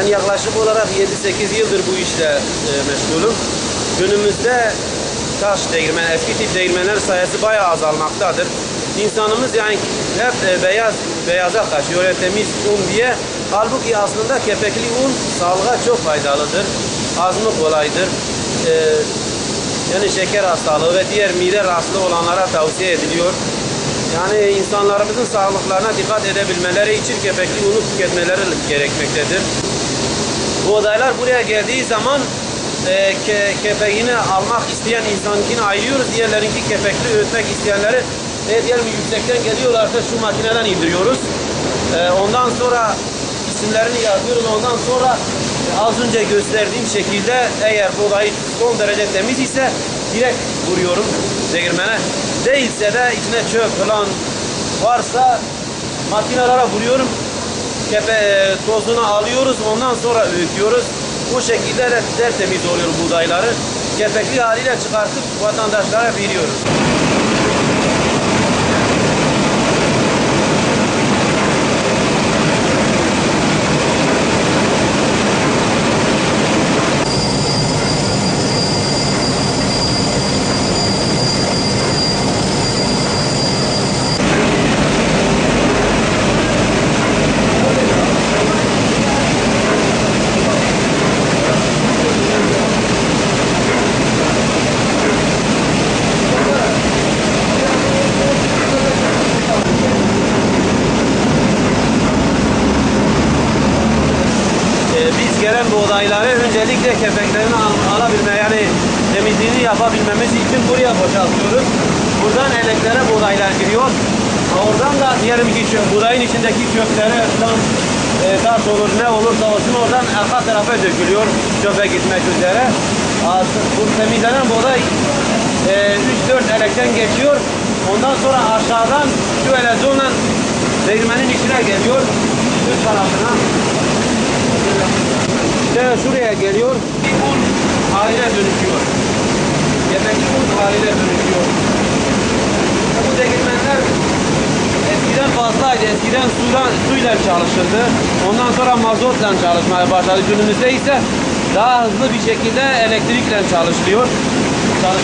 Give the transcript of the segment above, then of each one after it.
Ben yaklaşık olarak 7-8 yıldır bu işle meşgulüm. Günümüzde taş değirmen, eski tip değirmenler sayısı bayağı azalmaktadır. İnsanımız yani hep beyaza kaçıyor, temiz un diye. Halbuki aslında kepekli un sağlığa çok faydalıdır. Hazmı kolaydır. Yani şeker hastalığı ve diğer mide rahatsızlığı olanlara tavsiye ediliyor. Yani insanlarımızın sağlıklarına dikkat edebilmeleri için kepekli unu tüketmeleri gerekmektedir. Buğdaylar buraya geldiği zaman kepeğini almak isteyen insanınkini ayırıyoruz. Diğerlerinki kepekli öğütmek isteyenleri diyelim yüksekten geliyorlarsa şu makineden indiriyoruz. Ondan sonra isimlerini yazıyoruz. Ondan sonra az önce gösterdiğim şekilde eğer buğday son derece temiz ise direkt vuruyorum değirmene. Değilse de içine çöp falan varsa makinelere vuruyorum. Tozunu alıyoruz. Ondan sonra öğütüyoruz. Bu şekilde de tertemiz oluyor buğdayları. Kepekli haliyle çıkartıp vatandaşlara veriyoruz. Biz gelen buğdayları öncelikle kepeklerini alabilme yani temizliğini yapabilmemiz için buraya boşaltıyoruz. Buradan eleklere buğdaylar giriyor. Oradan da diyelim ki buğdayın içindeki kökleri taş olur ne olursa olsun oradan arka tarafa dökülüyor çöpe gitmek üzere. Bu temizlenen buğday 3-4 elekten geçiyor. Ondan sonra aşağıdan şu elezonla değirmenin içine geliyor. Üst tarafına. İşte şuraya geliyor. Bir un haline dönüşüyor. Kepekli un haline dönüşüyor. Bu değirmenler eskiden fazlaydı. Eskiden suyla çalışırdı. Ondan sonra mazotla çalışmaya başladı. Günümüzde ise daha hızlı bir şekilde elektrikle çalışıyorlar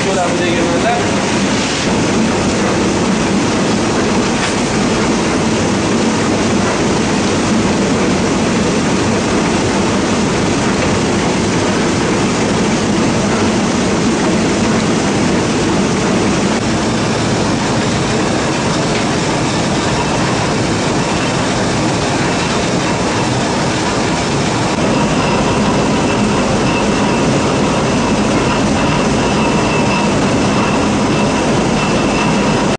bu değirmenler.